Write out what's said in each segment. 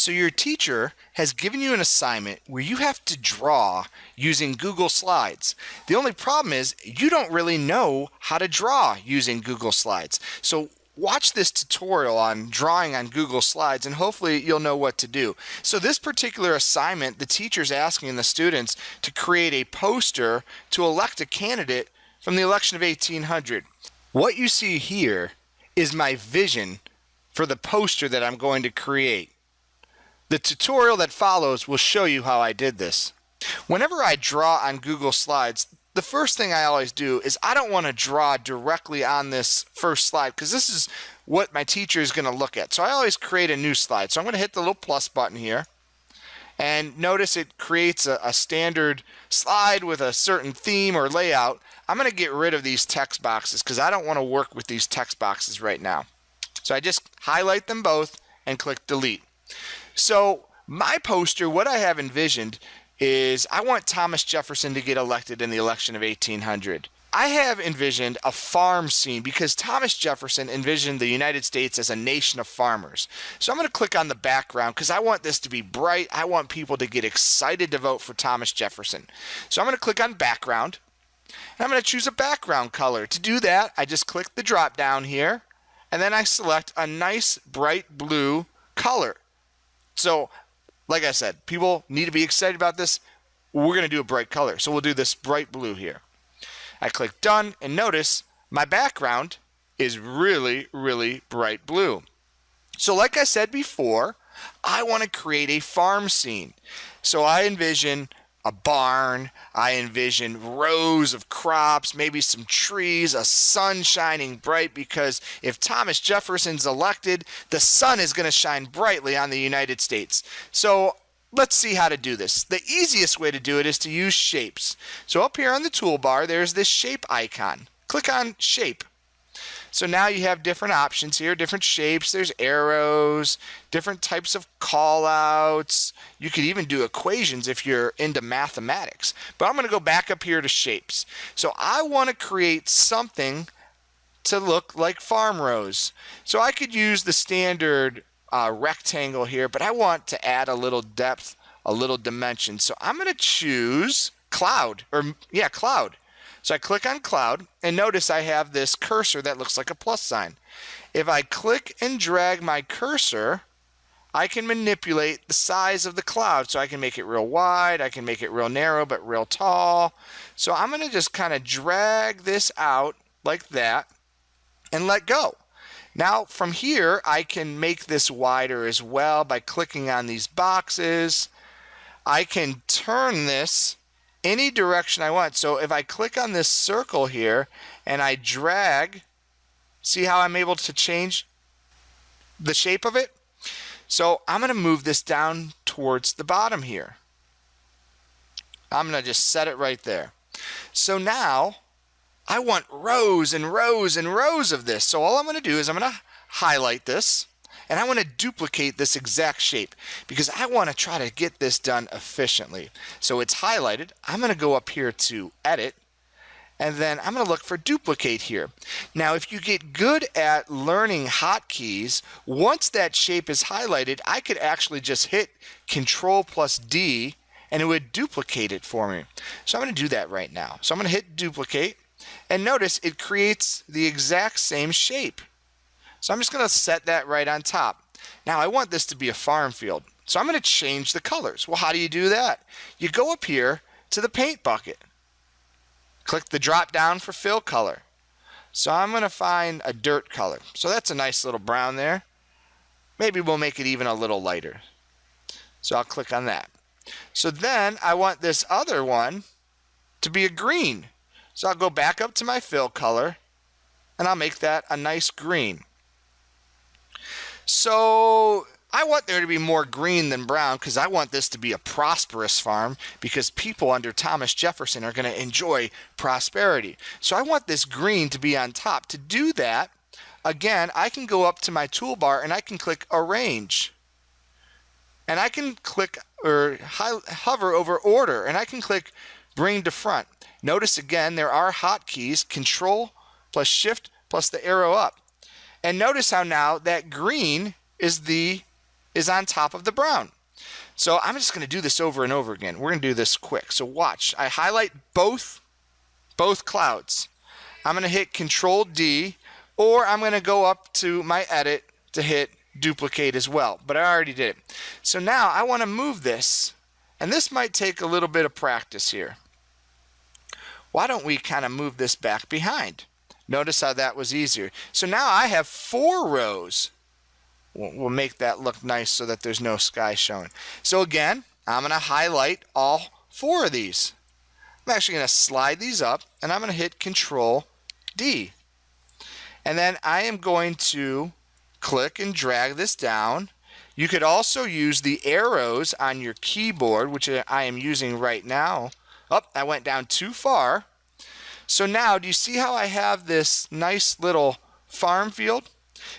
So your teacher has given you an assignment where you have to draw using Google Slides. The only problem is you don't really know how to draw using Google Slides. So watch this tutorial on drawing on Google Slides and hopefully you'll know what to do. So this particular assignment, the teacher's asking the students to create a poster to elect a candidate from the election of 1800. What you see here is my vision for the poster that I'm going to create. The tutorial that follows will show you how I did this. Whenever I draw on Google Slides, the first thing I always do is I don't want to draw directly on this first slide because this is what my teacher is going to look at. So I always create a new slide. So I'm going to hit the little plus button here. And notice it creates a standard slide with a certain theme or layout. I'm going to get rid of these text boxes because I don't want to work with these text boxes right now. So I just highlight them both and click delete. So my poster, what I have envisioned is I want Thomas Jefferson to get elected in the election of 1800. I have envisioned a farm scene because Thomas Jefferson envisioned the United States as a nation of farmers. So I'm going to click on the background because I want this to be bright. I want people to get excited to vote for Thomas Jefferson. So I'm going to click on background and I'm going to choose a background color. To do that, I just click the drop down here and then I select a nice bright blue color. So like I said, people need to be excited about this. We're going to do a bright color. So we'll do this bright blue here. I click done and notice my background is really, really bright blue. So like I said before, I want to create a farm scene. So I envision a barn, I envision rows of crops, maybe some trees, a sun shining bright because if Thomas Jefferson's elected, the sun is going to shine brightly on the United States. So let's see how to do this. The easiest way to do it is to use shapes. So up here on the toolbar, there's this shape icon. Click on shape. So now you have different options here, different shapes. There's arrows, different types of callouts. You could even do equations if you're into mathematics. But I'm going to go back up here to shapes. So I want to create something to look like farm rows. So I could use the standard rectangle here, but I want to add a little depth, a little dimension. So I'm going to choose cloud, cloud. So I click on cloud and notice I have this cursor that looks like a plus sign. If I click and drag my cursor, I can manipulate the size of the cloud. So I can make it real wide, I can make it real narrow, but real tall. So I'm going to just kind of drag this out like that and let go. Now from here, I can make this wider as well by clicking on these boxes. I can turn this any direction I want. So if I click on this circle here and I drag, see how I'm able to change the shape of it? So I'm going to move this down towards the bottom here. I'm going to just set it right there. So now I want rows and rows and rows of this. So all I'm going to do is I'm going to highlight this and I want to duplicate this exact shape because I want to try to get this done efficiently. So it's highlighted. I'm going to go up here to edit and then I'm going to look for duplicate here. Now if you get good at learning hotkeys, once that shape is highlighted, I could actually just hit Control plus D and it would duplicate it for me. So I'm going to do that right now. So I'm going to hit duplicate. And notice it creates the exact same shape. So I'm just going to set that right on top. Now I want this to be a farm field. So I'm going to change the colors. Well, how do you do that? You go up here to the paint bucket. Click the drop down for fill color. So I'm going to find a dirt color. So that's a nice little brown there. Maybe we'll make it even a little lighter. So I'll click on that. So then I want this other one to be a green. So I'll go back up to my fill color and I'll make that a nice green. So I want there to be more green than brown because I want this to be a prosperous farm because people under Thomas Jefferson are going to enjoy prosperity. So I want this green to be on top. To do that, again, I can go up to my toolbar and I can click arrange. And I can click or hover over order and I can click bring to front. Notice again, there are hotkeys, Control plus Shift plus the arrow up. And notice how now that green is the is on top of the brown. So I'm just going to do this over and over again. We're going to do this quick. So watch. I highlight both clouds. I'm going to hit Control D, or I'm going to go up to my edit to hit duplicate as well. But I already did it. So now I want to move this, and this might take a little bit of practice here. Why don't we kind of move this back behind? Notice how that was easier. So now I have 4 rows. We'll make that look nice so that there's no sky showing. So again, I'm going to highlight all 4 of these. I'm actually going to slide these up, and I'm going to hit Control D. And then I am going to click and drag this down. You could also use the arrows on your keyboard, which I am using right now. Oh, I went down too far. So now, do you see how I have this nice little farm field?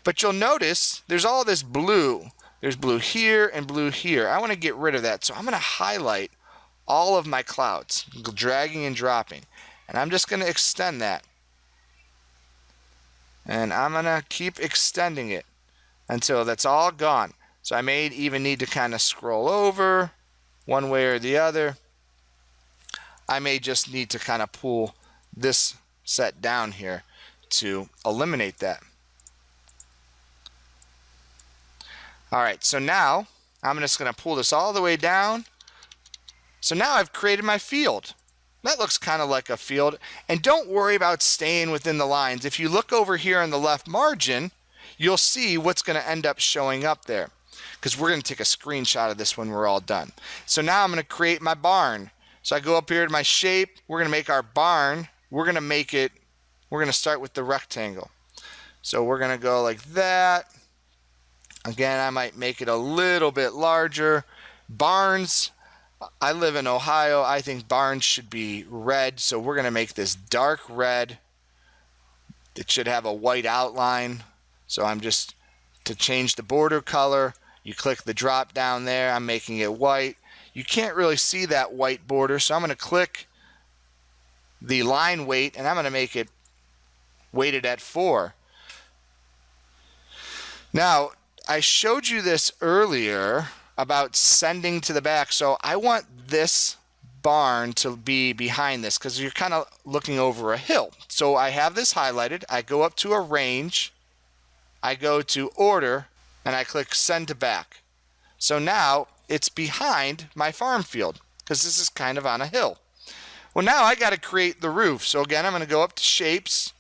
But you'll notice there's all this blue. There's blue here and blue here. I want to get rid of that. So I'm going to highlight all of my clouds, dragging and dropping. And I'm just going to extend that. And I'm going to keep extending it until that's all gone. So I may even need to kind of scroll over one way or the other. I may just need to kind of pull this set down here to eliminate that. All right, so now I'm just going to pull this all the way down. So now I've created my field. That looks kind of like a field. And don't worry about staying within the lines. If you look over here on the left margin, you'll see what's going to end up showing up there, because we're going to take a screenshot of this when we're all done. So now I'm going to create my barn. So I go up here to my shape. We're going to make our barn. We're going to start with the rectangle. So we're going to go like that. Again, I might make it a little bit larger. Barns, I live in Ohio. I think barns should be red. So we're going to make this dark red. It should have a white outline. So I'm just, to change the border color, you click the drop down there. I'm making it white. You can't really see that white border. So I'm going to click the line weight, and I'm going to make it weighted at 4. Now, I showed you this earlier about sending to the back. So I want this barn to be behind this, because you're kind of looking over a hill. So I have this highlighted. I go up to Arrange. I go to Order, and I click Send to Back. So now it's behind my farm field, because this is kind of on a hill. Well, now I got to create the roof. So again, I'm going to go up to Shapes.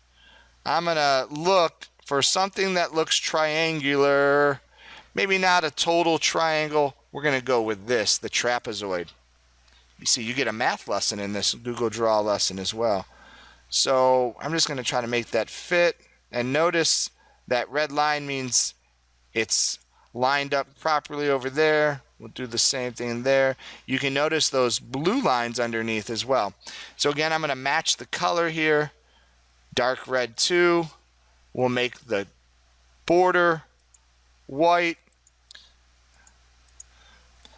I'm going to look for something that looks triangular. Maybe not a total triangle. We're going to go with this, the trapezoid. You see, you get a math lesson in this Google Draw lesson as well. So I'm just going to try to make that fit. And notice that red line means it's lined up properly over there. We'll do the same thing there. You can notice those blue lines underneath as well. So again, I'm going to match the color here. Dark red 2. We'll make the border white.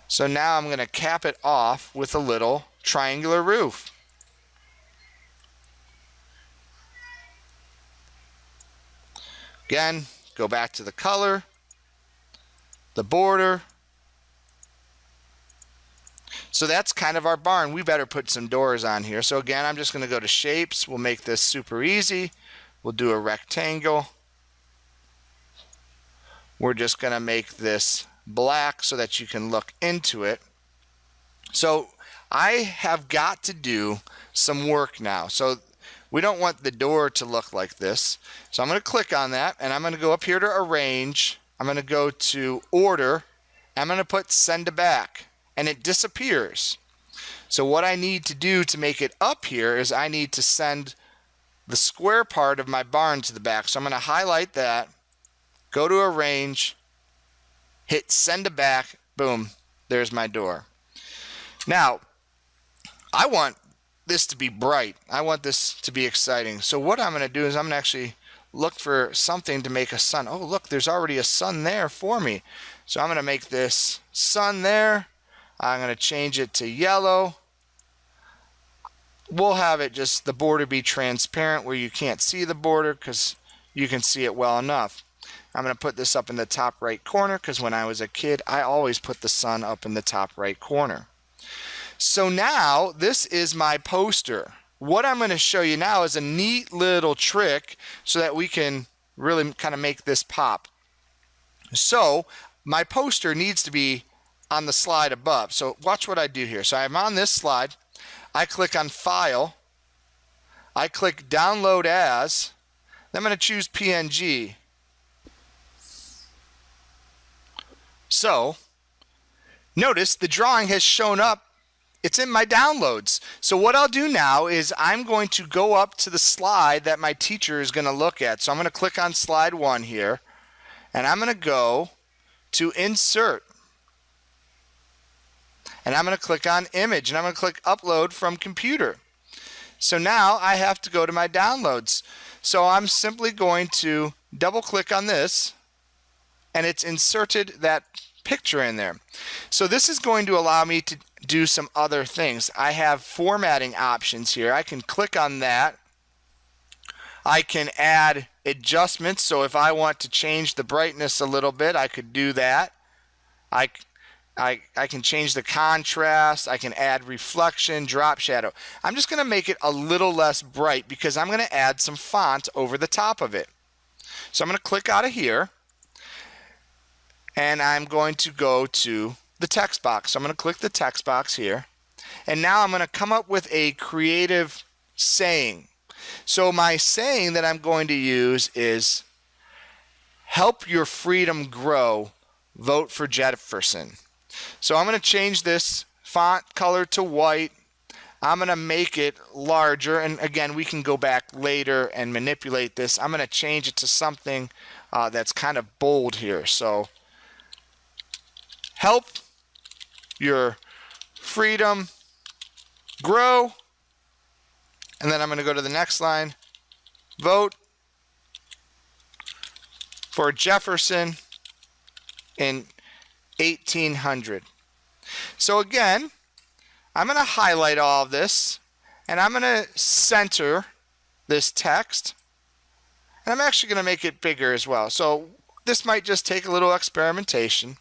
So now I'm going to cap it off with a little triangular roof. Again, go back to the color, the border. So that's kind of our barn. We better put some doors on here. So again, I'm just going to go to Shapes. We'll make this super easy. We'll do a rectangle. We're just going to make this black so that you can look into it. So I have got to do some work now. So we don't want the door to look like this. So I'm going to click on that, and I'm going to go up here to Arrange. I'm going to go to Order. I'm going to put Send to Back, and it disappears. So what I need to do to make it up here is I need to send the square part of my barn to the back. So I'm going to highlight that, go to Arrange, hit Send to Back, boom, there's my door. Now, I want this to be bright. I want this to be exciting. So what I'm going to do is I'm going to actually look for something to make a sun. Oh, look, there's already a sun there for me. So I'm going to make this sun there. I'm going to change it to yellow. We'll have it just the border be transparent where you can't see the border, because you can see it well enough. I'm going to put this up in the top right corner because when I was a kid, I always put the sun up in the top right corner. So now this is my poster. What I'm going to show you now is a neat little trick so that we can really kind of make this pop. So my poster needs to be on the slide above. So watch what I do here. So I'm on this slide. I click on File. I click Download As. Then I'm going to choose PNG. So notice the drawing has shown up. It's in my downloads. So what I'll do now is I'm going to go up to the slide that my teacher is going to look at. So I'm going to click on slide 1 here, and I'm going to go to Insert. And I'm going to click on Image, and I'm going to click Upload from Computer. So now I have to go to my downloads. So I'm simply going to double click on this, and it's inserted that picture in there. So this is going to allow me to do some other things. I have formatting options here. I can click on that. I can add adjustments. So if I want to change the brightness a little bit, I could do that. I can change the contrast. I can add reflection, drop shadow. I'm just going to make it a little less bright because I'm going to add some font over the top of it. So I'm going to click out of here, and I'm going to go to the text box. So I'm going to click the text box here, and now I'm going to come up with a creative saying. So my saying that I'm going to use is, "Help your freedom grow, vote for Jefferson." So I'm going to change this font color to white. I'm going to make it larger, and again, we can go back later and manipulate this. I'm going to change it to something that's kind of bold here. So help your freedom grow, and then I'm going to go to the next line, vote for Jefferson in 1800. So again, I'm going to highlight all of this, and I'm going to center this text, and I'm actually going to make it bigger as well. So this might just take a little experimentation.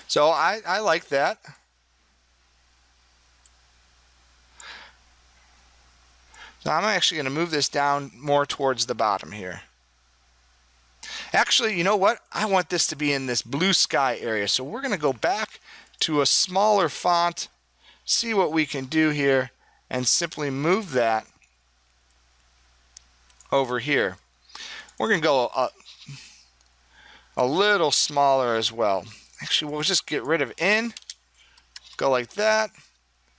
So I like that. So I'm actually going to move this down more towards the bottom here. Actually, you know what? I want this to be in this blue sky area. So we're going to go back to a smaller font, see what we can do here, and simply move that over here. We're going to go a little smaller as well. Actually, we'll just get rid of in, go like that,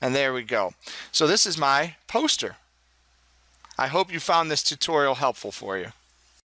and there we go. So this is my poster. I hope you found this tutorial helpful for you.